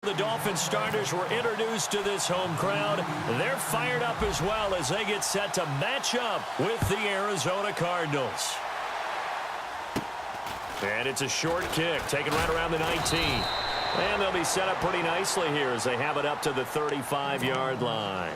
The Dolphins starters were introduced to this home crowd. They're fired up as well as they get set to match up with the Arizona Cardinals. And it's a short kick, taken right around the 19. And they'll be set up pretty nicely here as they have it up to the 35-yard line.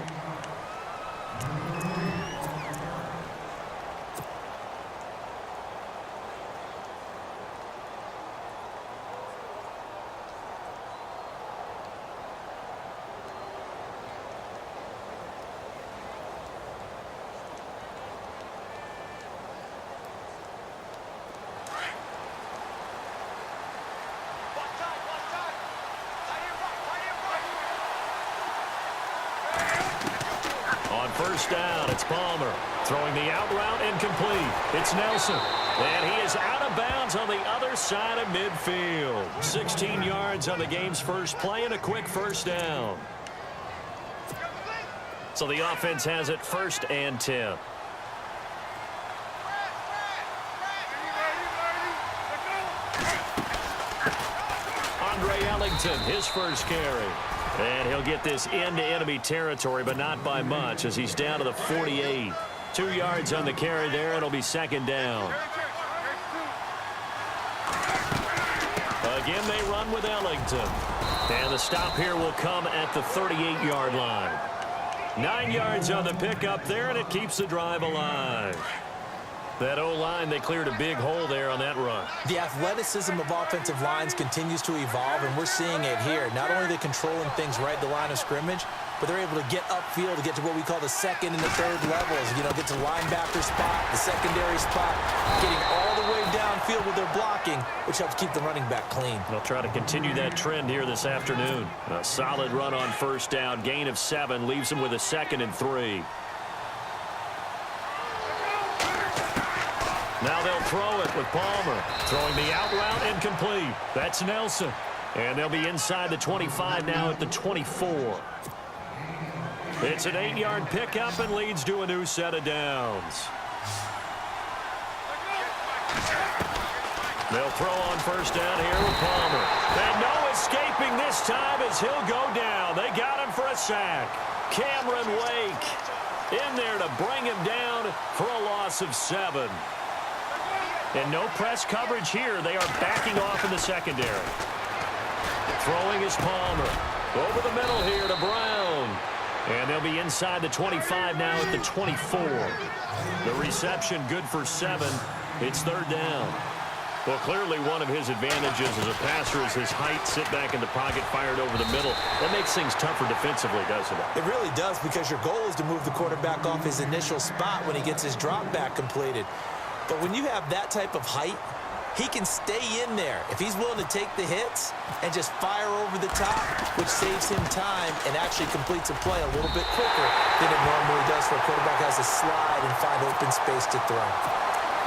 First down, it's Palmer. Throwing the out route incomplete. It's Nelson. And he is out of bounds on the other side of midfield. 16 yards on the game's first play and a quick first down. So the offense has it 1st and 10. Andre Ellington, his first carry. And he'll get this into enemy territory, but not by much as he's down to the 48. 2 yards on the carry there. It'll be 2nd down. Again, they run with Ellington. And the stop here will come at the 38-yard line. 9 yards on the pickup there, and it keeps the drive alive. That O-line, they cleared a big hole there on that run. The athleticism of offensive lines continues to evolve, and we're seeing it here. Not only are they controlling things right at the line of scrimmage, but they're able to get upfield to get to what we call the 2nd and the 3rd levels. You know, get to linebacker spot, the secondary spot, getting all the way downfield with their blocking, which helps keep the running back clean. They'll try to continue that trend here this afternoon. A solid run on first down, gain of 7, leaves them with a 2nd and 3. Now they'll throw it with Palmer. Throwing the out route incomplete. That's Nelson. And they'll be inside the 25 now at the 24. It's an 8-yard pickup and leads to a new set of downs. They'll throw on first down here with Palmer. And no escaping this time as he'll go down. They got him for a sack. Cameron Wake in there to bring him down for a loss of 7. And no press coverage here. They are backing off in the secondary. Throwing is Palmer. Over the middle here to Brown. And they'll be inside the 25 now at the 24. The reception good for 7. It's 3rd down. Well, clearly one of his advantages as a passer is his height. Sit back in the pocket, fired over the middle. That makes things tougher defensively, doesn't it? It really does, because your goal is to move the quarterback off his initial spot when he gets his drop back completed. But when you have that type of height, he can stay in there if he's willing to take the hits and just fire over the top, which saves him time and actually completes a play a little bit quicker than it normally does for a quarterback has to slide and find open space to throw.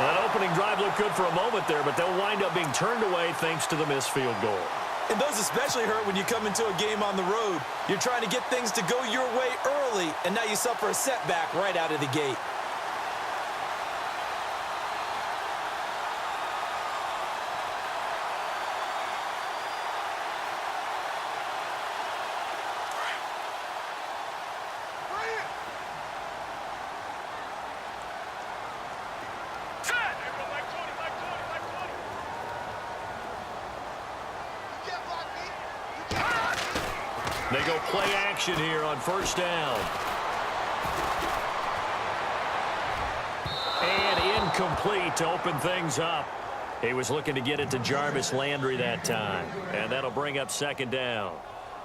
That opening drive looked good for a moment there, but they'll wind up being turned away thanks to the missed field goal. And those especially hurt when you come into a game on the road. You're trying to get things to go your way early, and now you suffer a setback right out of the gate. They go play action here on first down. And incomplete to open things up. He was looking to get it to Jarvis Landry that time. And that'll bring up 2nd down.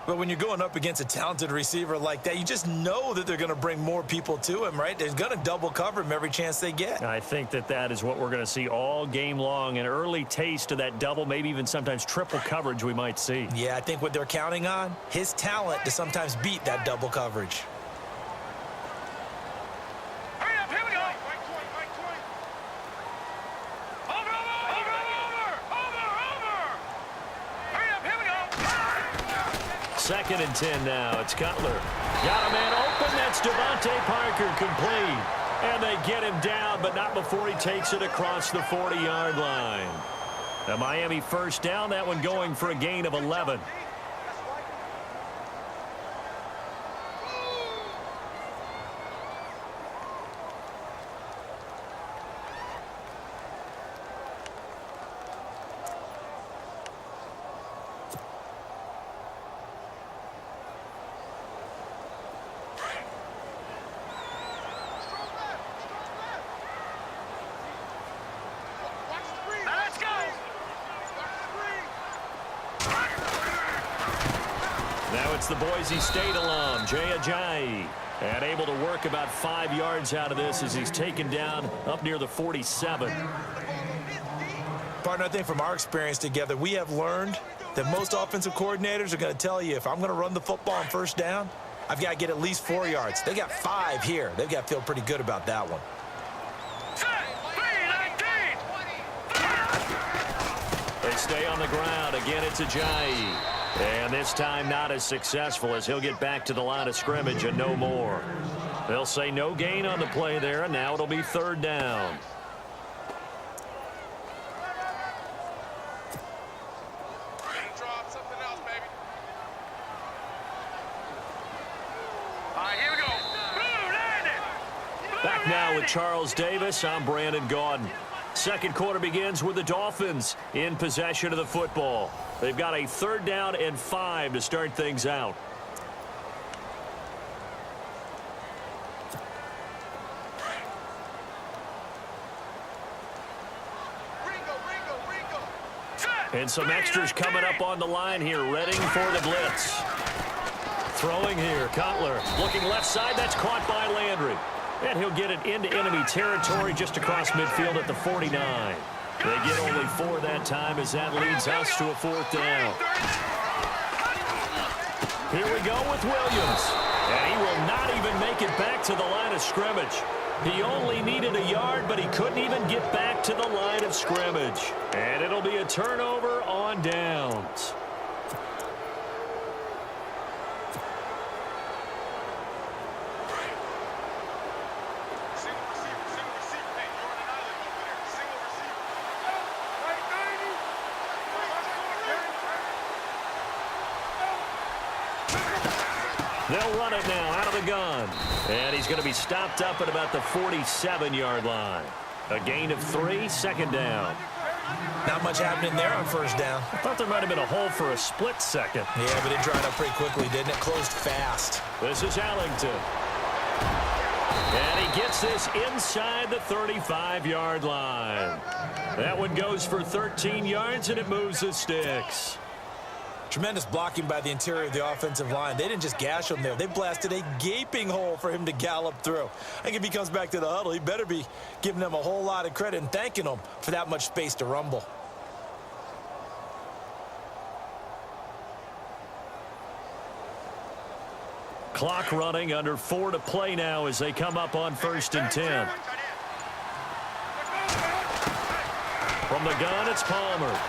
But when you're going up against a talented receiver like that, you just know that they're going to bring more people to him, right? They're going to double cover him every chance they get. I think that is what we're going to see all game long. An early taste of that double, maybe even sometimes triple coverage we might see. Yeah, I think what they're counting on, his talent to sometimes beat that double coverage. Second and 10 now. It's Cutler. Got a man open. That's Devontae Parker complete. And they get him down, but not before he takes it across the 40-yard line. A Miami first down. That one going for a gain of 11. Now it's the Boise State alum, Jay Ajayi. And able to work about 5 yards out of this as he's taken down up near the 47. Partner, I think from our experience together, we have learned that most offensive coordinators are going to tell you, if I'm going to run the football on first down, I've got to get at least 4 yards. They got 5 here. They've got to feel pretty good about that one. They stay on the ground. Again, it's Ajayi. And this time not as successful as he'll get back to the line of scrimmage and no more. They'll say no gain on the play there, and now it'll be 3rd down. Back now with Charles Davis. I'm Brandon Gaudin. Second quarter begins with the Dolphins in possession of the football. They've got a 3rd down and 5 to start things out. And some extras coming up on the line here, readying for the blitz. Throwing here, Cutler. Looking left side, that's caught by Landry. And he'll get it into enemy territory just across midfield at the 49. They get only 4 that time as that leads us to a 4th down. Here we go with Williams. And he will not even make it back to the line of scrimmage. He only needed a yard, but he couldn't even get back to the line of scrimmage. And it'll be a turnover on downs. They'll run it now out of the gun. And he's going to be stopped up at about the 47-yard line. A gain of 3, 2nd down. Not much happening there on first down. I thought there might have been a hole for a split second. Yeah, but it dried up pretty quickly, didn't it? Closed fast. This is Allington. And he gets this inside the 35-yard line. That one goes for 13 yards, and it moves the sticks. Tremendous blocking by the interior of the offensive line. They didn't just gash him there. They blasted a gaping hole for him to gallop through. I think if he comes back to the huddle, he better be giving them a whole lot of credit and thanking them for that much space to rumble. Clock running, under 4 to play now as they come up on 1st and 10. From the gun, it's Palmer.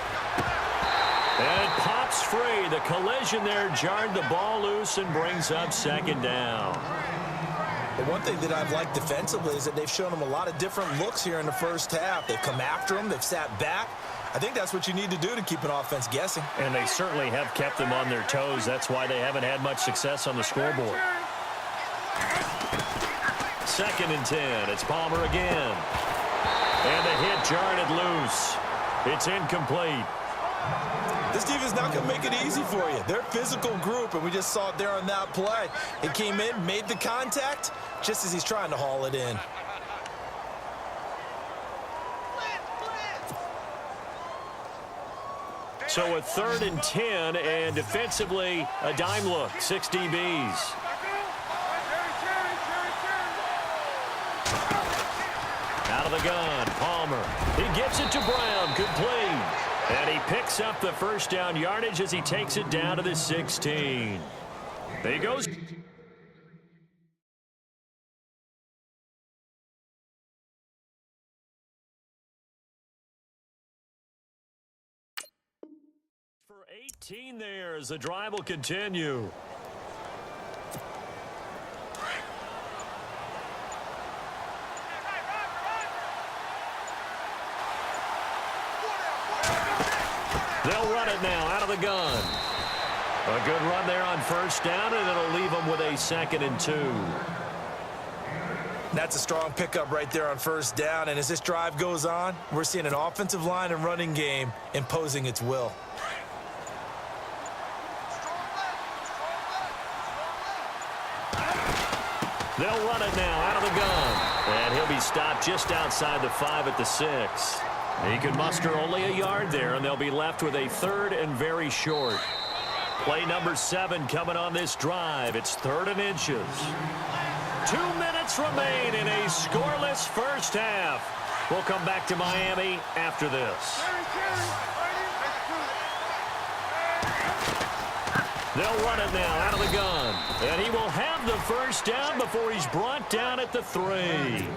And it pops free. The collision there jarred the ball loose and brings up 2nd down. The one thing that I've liked defensively is that they've shown them a lot of different looks here in the first half. They've come after them. They've sat back. I think that's what you need to do to keep an offense guessing. And they certainly have kept them on their toes. That's why they haven't had much success on the scoreboard. 2nd and 10. It's Palmer again. And the hit jarred it loose. It's incomplete. This defense not going to make it easy for you. They're a physical group, and we just saw it there on that play. It came in, made the contact, just as he's trying to haul it in. So a 3rd and 10, and defensively, a dime look, 6 DBs. Out of the gun, Palmer. He gets it to Brown, complete. And he picks up the 1st down yardage as he takes it down to the 16. There he goes. For 18 there as the drive will continue. They'll run it now out of the gun. A good run there on 1st down, and it'll leave them with a 2nd and 2. That's a strong pickup right there on 1st down, and as this drive goes on, we're seeing an offensive line and running game imposing its will. They'll run it now out of the gun, and he'll be stopped just outside the 5 at the 6. He can muster only a yard there, and they'll be left with a 3rd and very short. Play number 7 coming on this drive. It's 3rd and inches. 2 minutes remain in a scoreless first half. We'll come back to Miami after this. They'll run it now out of the gun. And he will have the first down before he's brought down at the 3.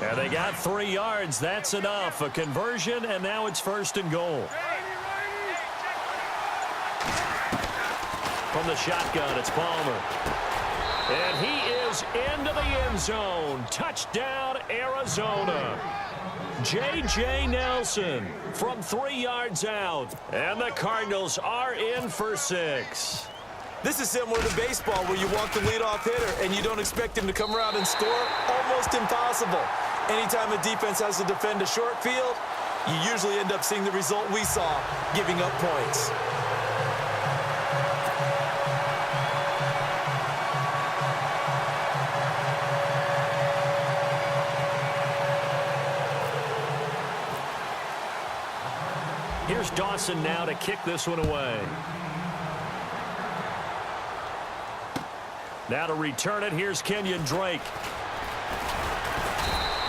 And they got 3 yards. That's enough. A conversion, and now it's 1st and goal. From the shotgun, it's Palmer. And he is into the end zone. Touchdown, Arizona. J.J. Nelson from 3 yards out. And the Cardinals are in for 6. This is similar to baseball where you walk the leadoff hitter and you don't expect him to come around and score. Almost impossible. Anytime a defense has to defend a short field, you usually end up seeing the result we saw, giving up points. Here's Dawson now to kick this one away. Now to return it, here's Kenyon Drake.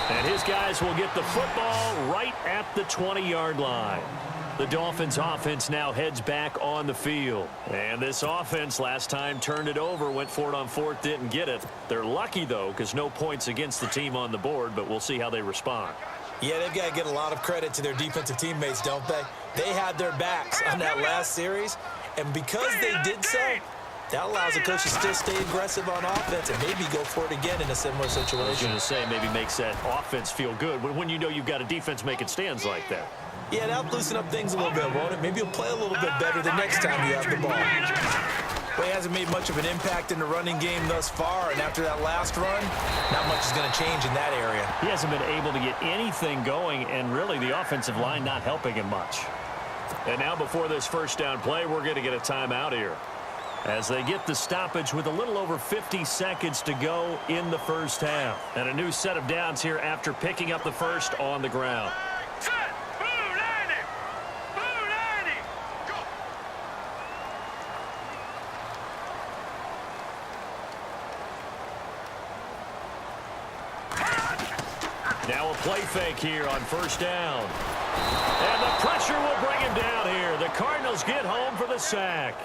And his guys will get the football right at the 20-yard line. The Dolphins offense now heads back on the field. And this offense last time turned it over, went for it on 4th, didn't get it. They're lucky, though, because no points against the team on the board, but we'll see how they respond. Yeah, they've got to get a lot of credit to their defensive teammates, don't they? They had their backs on that last series, and because they did so, that allows the coach to still stay aggressive on offense and maybe go for it again in a similar situation. I was going to say maybe makes that offense feel good when you know you've got a defense making stands like that. Yeah, that'll loosen up things a little bit, won't it? Maybe you'll play a little bit better the next time you have the ball. Well, he hasn't made much of an impact in the running game thus far, and after that last run, not much is going to change in that area. He hasn't been able to get anything going, and really the offensive line not helping him much. And now before this first down play, we're going to get a timeout here as they get the stoppage with a little over 50 seconds to go in the first half. And a new set of downs here after picking up the first on the ground. Now a play fake here on first down. And the pressure will bring him down here. The Cardinals get home for the sack.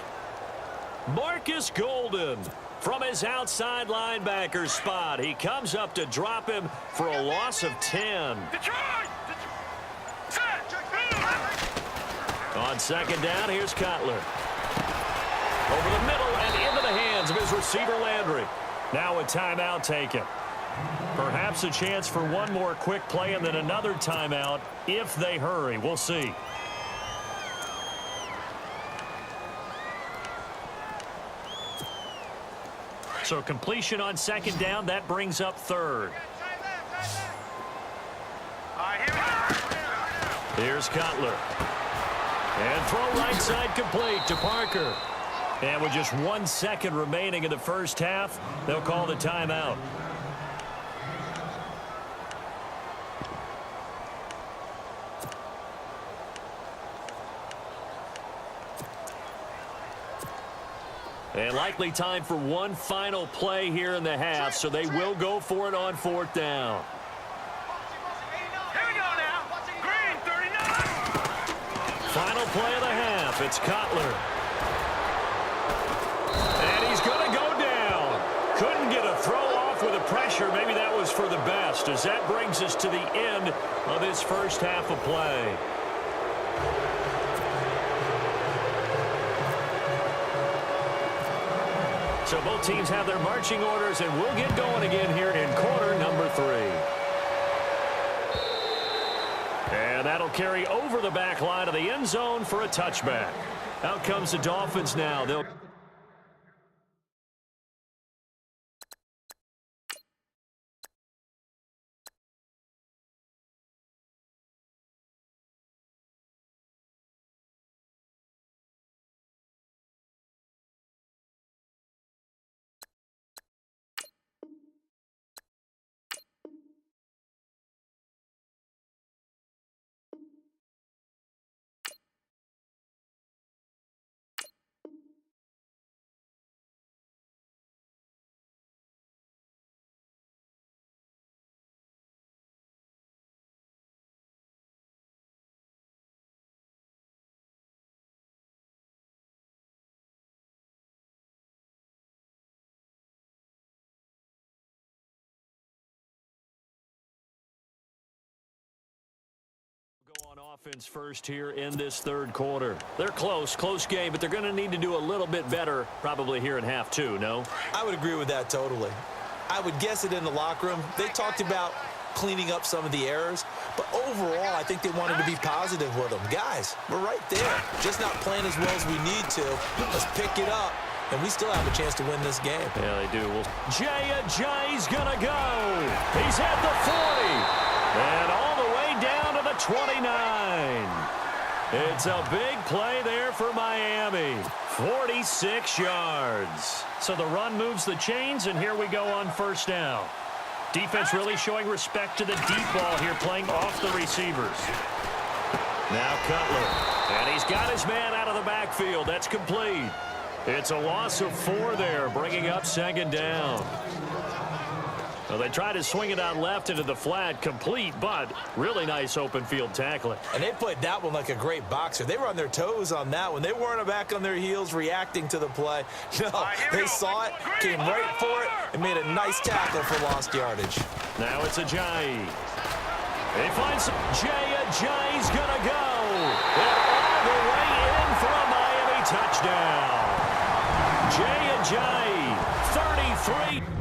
Marcus Golden from his outside linebacker spot. He comes up to drop him for a loss of 10. On second down, here's Cutler. Over the middle and into the hands of his receiver Landry. Now a timeout taken. Perhaps a chance for one more quick play and then another timeout if they hurry. We'll see. So completion on second down, that brings up 3rd. Here's Cutler. And throw right side complete to Parker. And with just 1 second remaining in the first half, they'll call the timeout. And likely time for one final play here in the half, so they will go for it on 4th down. Here we go now. Green, 39. Final play of the half. It's Cutler. And he's going to go down. Couldn't get a throw off with the pressure. Maybe that was for the best, as that brings us to the end of this first half of play. So both teams have their marching orders, and we'll get going again here in quarter number 3. And that'll carry over the back line of the end zone for a touchback. Out comes the Dolphins now. They'll Offense first here in this third quarter. They're close game, but they're going to need to do a little bit better probably here in half two, no? I would agree with that totally. I would guess it in the locker room. They talked about cleaning up some of the errors, but overall, I think they wanted to be positive with them. Guys, we're right there. Just not playing as well as we need to. Let's pick it up, and we still have a chance to win this game. Yeah, they do. Well, Jay's going to go. He's at the 40, and all the way down to the 29. It's a big play there for Miami. 46 yards. So the run moves the chains, and here we go on first down. Defense really showing respect to the deep ball here, playing off the receivers. Now Cutler. And he's got his man out of the backfield. That's complete. It's a loss of 4 there, bringing up second down. Well, they try to swing it out left into the flat, complete, but really nice open field tackling. And they played that one like a great boxer. They were on their toes on that one. They weren't back on their heels reacting to the play. No, they saw it, came right for it, and made a nice tackle for lost yardage. Now it's Ajayi. He finds Jay's going to go. And all the way in for a Miami touchdown. Ajayi, 33.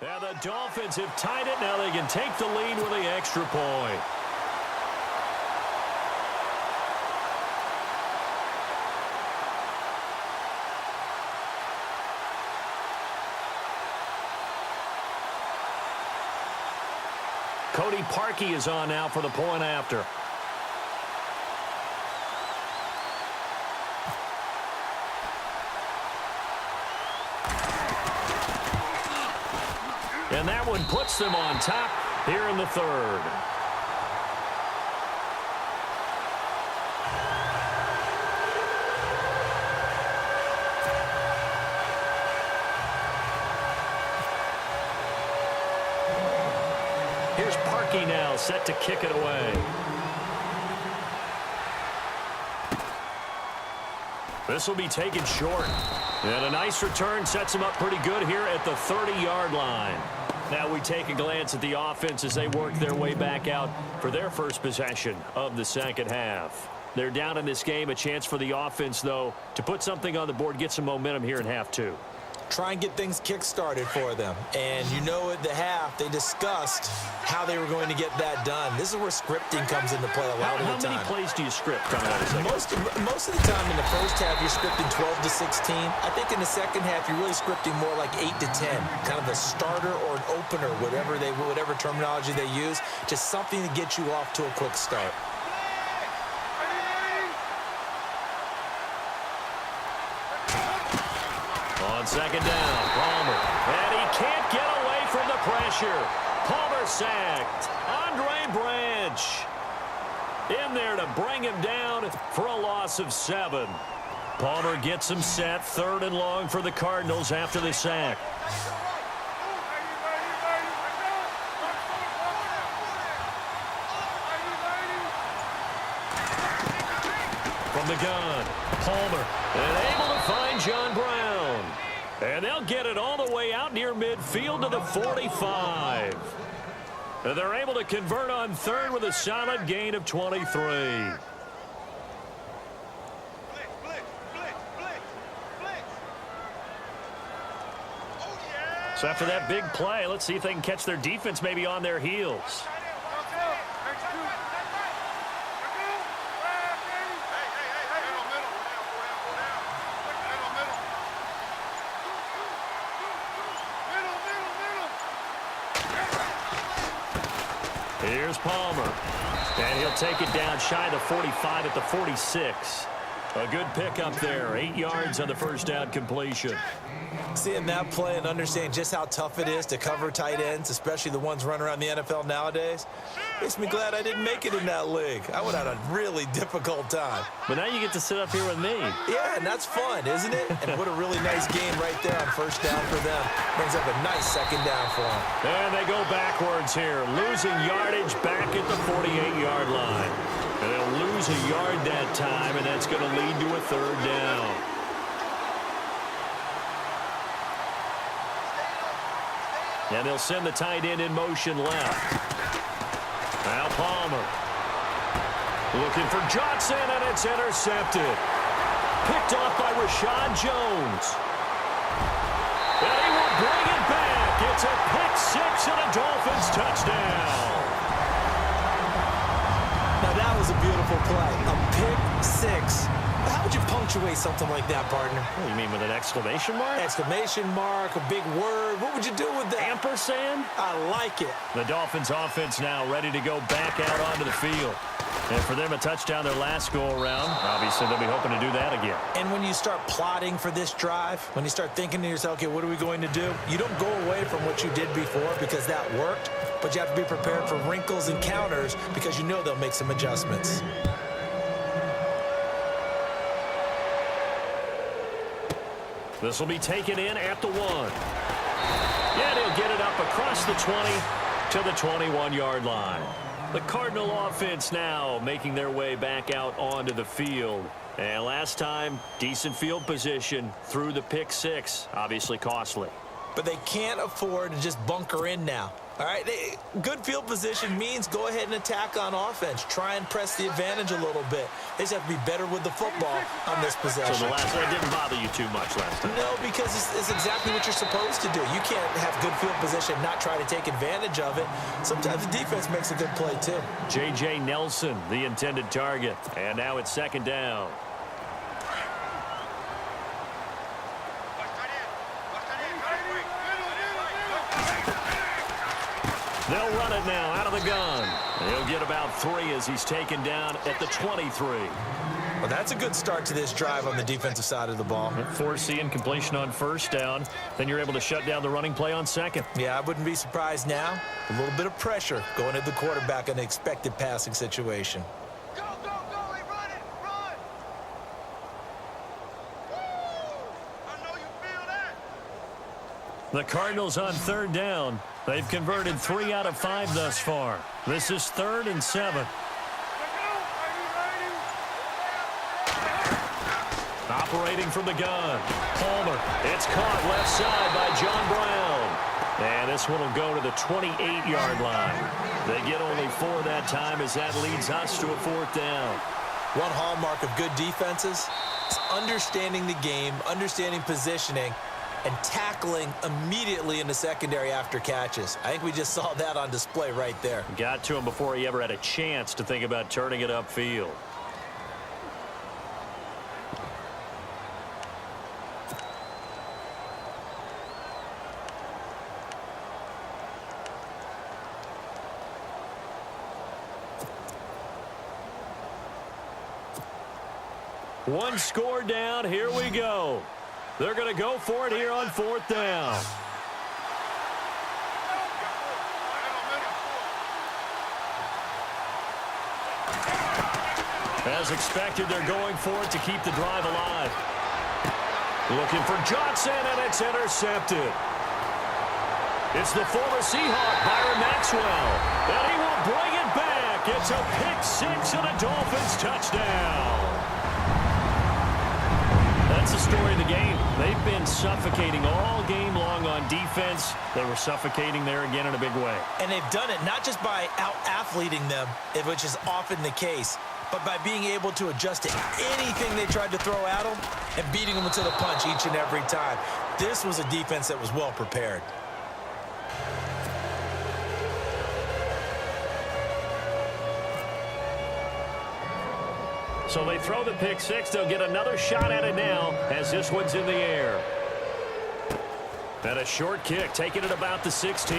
And the Dolphins have tied it. Now they can take the lead with the extra point. Cody Parkey is on now for the point after. And that one puts them on top here in the third. Here's Parkey now, set to kick it away. This will be taken short. And a nice return sets him up pretty good here at the 30-yard line. Now we take a glance at the offense as they work their way back out for their first possession of the second half. They're down in this game. A chance for the offense, though, to put something on the board, get some momentum here in half two. Try and get things kick-started for them. And you know at the half, they discussed how they were going to get that done. This is where scripting comes into play a lot of the time. How many plays do you script coming out of the second? Most of the time in the first half, you're scripting 12 to 16. I think in the second half, you're really scripting more like 8 to 10. Kind of a starter or an opener, whatever terminology they use. Just something to get you off to a quick start. On second down, Palmer. And he can't get away from the pressure. Palmer sacked. Andre Branch in there to bring him down for a loss of 7. Palmer gets him set. 3rd and long for the Cardinals after the sack. From the gun, Palmer, and able to find John Brown. And they'll get it all the way out near midfield to the 45. And they're able to convert on 3rd with a solid gain of 23. So after that big play, let's see if they can catch their defense maybe on their heels. Here's Palmer. And he'll take it down shy of the 45 at the 46. A good pickup there. 8 yards on the first down completion. Seeing that play and understanding just how tough it is to cover tight ends, especially the ones running around the NFL nowadays, makes me glad I didn't make it in that league. I would have had a really difficult time. But now you get to sit up here with me. Yeah, and that's fun, isn't it? And what a really nice game right there on first down for them. Brings up a nice second down for them. And they go backwards here, losing yardage back at the 48-yard line. And they'll lose a yard that time, and that's going to lead to a third down. And they'll send the tight end in motion left. Now Palmer. Looking for Johnson, and it's intercepted. Picked off by Rashad Jones. And he will bring it back. It's a pick-6 and a Dolphins touchdown. Now that was a beautiful play. A pick-6. How would you punctuate something like that, partner? What do you mean, with an exclamation mark? Exclamation mark, a big word. What would you do with that? Ampersand? I like it. The Dolphins offense now ready to go back out onto the field. And for them, a touchdown their last go-around. Obviously, they'll be hoping to do that again. And when you start plotting for this drive, when you start thinking to yourself, okay, what are we going to do? You don't go away from what you did before because that worked, but you have to be prepared for wrinkles and counters because you know they'll make some adjustments. This will be taken in at the 1. And he'll get it up across the 20 to the 21-yard line. The Cardinal offense now making their way back out onto the field. And last time, decent field position through the pick-6. Obviously costly. But they can't afford to just bunker in now. All right, good field position means go ahead and attack on offense. Try and press the advantage a little bit. They just have to be better with the football on this possession. So the last one didn't bother you too much last time? No, because it's exactly what you're supposed to do. You can't have good field position and not try to take advantage of it. Sometimes the defense makes a good play, too. J.J. Nelson, the intended target. And now it's second down. They'll run it now out of the gun. He'll get about 3 as he's taken down at the 23. Well, that's a good start to this drive on the defensive side of the ball. Forcing completion on first down. Then you're able to shut down the running play on second. Yeah, I wouldn't be surprised now. A little bit of pressure going at the quarterback in an expected passing situation. Go, go, go, hey, run it, run! Woo! I know you feel that. The Cardinals on third down. They've converted 3 out of 5 thus far. This is 3rd and 7. Operating from the gun. Palmer. It's caught left side by John Brown. And this one will go to the 28-yard line. They get only 4 that time as that leads us to a 4th down. One hallmark of good defenses is understanding the game, understanding positioning, and tackling immediately in the secondary after catches. I think we just saw that on display right there. Got to him before he ever had a chance to think about turning it upfield. One score down. Here we go. They're going to go for it here on 4th down. As expected, they're going for it to keep the drive alive. Looking for Johnson, and it's intercepted. It's the former Seahawk, Byron Maxwell. And he will bring it back. It's a pick-6 and a Dolphins touchdown. That's the story of the game. They've been suffocating all game long on defense. They were suffocating there again in a big way. And they've done it not just by out-athleting them, which is often the case, but by being able to adjust to anything they tried to throw at them and beating them to the punch each and every time. This was a defense that was well prepared. So they throw the pick-6. They'll get another shot at it now as this one's in the air. And a short kick, taking it about the 16.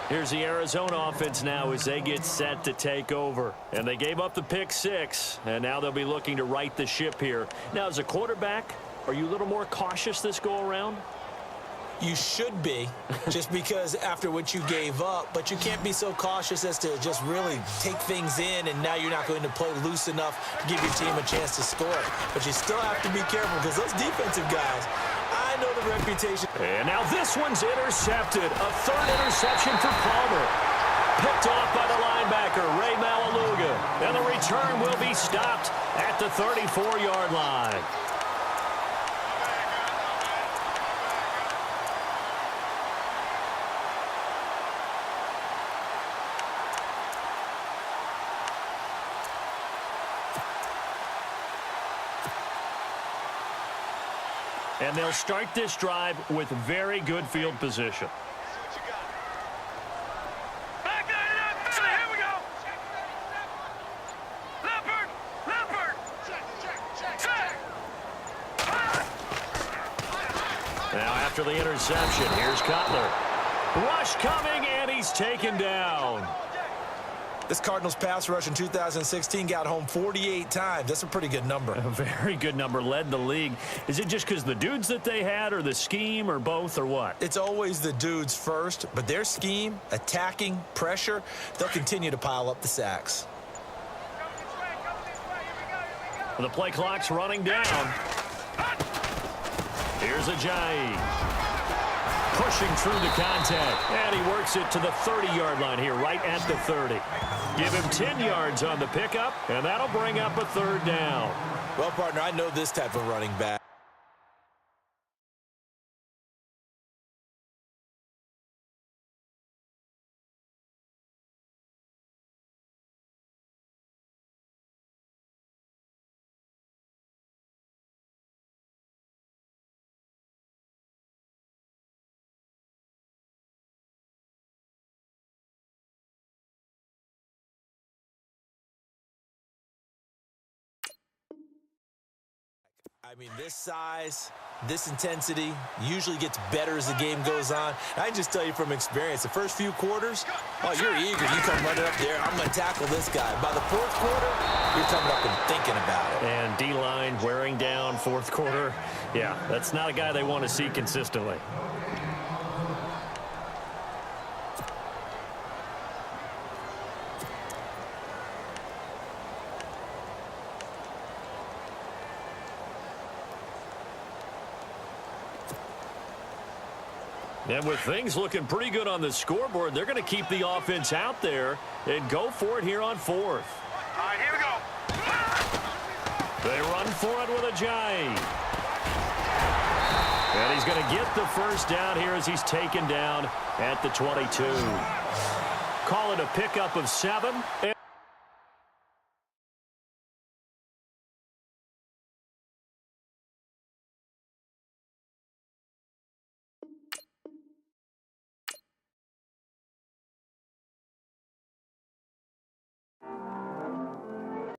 Here's the Arizona offense now as they get set to take over. And they gave up the pick 6, and now they'll be looking to right the ship here. Now, as a quarterback, are you a little more cautious this go-around? You should be, just because after what you gave up, but you can't be so cautious as to just really take things in, and now you're not going to play loose enough to give your team a chance to score. But you still have to be careful because those defensive guys, I know the reputation. And now this one's intercepted. A third interception for Palmer. Picked off by the linebacker, Ray Malaluga. And the return will be stopped at the 34-yard line. And they'll start this drive with very good field position. Here we go. Leopard. Now after the interception, here's Cutler. Rush coming, and he's taken down. This Cardinals pass rush in 2016 got home 48 times. That's a pretty good number. A very good number, led the league. Is it just because the dudes that they had, or the scheme, or both, or what? It's always the dudes first, but their scheme, attacking, pressure, they'll continue to pile up the sacks. The play clock's running down. Here's Ajayi. Pushing through the contact, and he works it to the 30-yard line here, right at the 30. Give him 10 yards on the pickup, and that'll bring up a third down. Well, partner, I know this type of running back. I mean, this size, this intensity usually gets better as the game goes on. And I can just tell you from experience, the first few quarters, oh, you're eager. You come running up there, I'm going to tackle this guy. By the fourth quarter, you're coming up and thinking about it. And D-line wearing down fourth quarter. Yeah, that's not a guy they want to see consistently. And with things looking pretty good on the scoreboard, they're going to keep the offense out there and go for it here on fourth. All right, here we go. They run for it with Ajayi. And he's going to get the first down here as he's taken down at the 22. Call it a pickup of 7.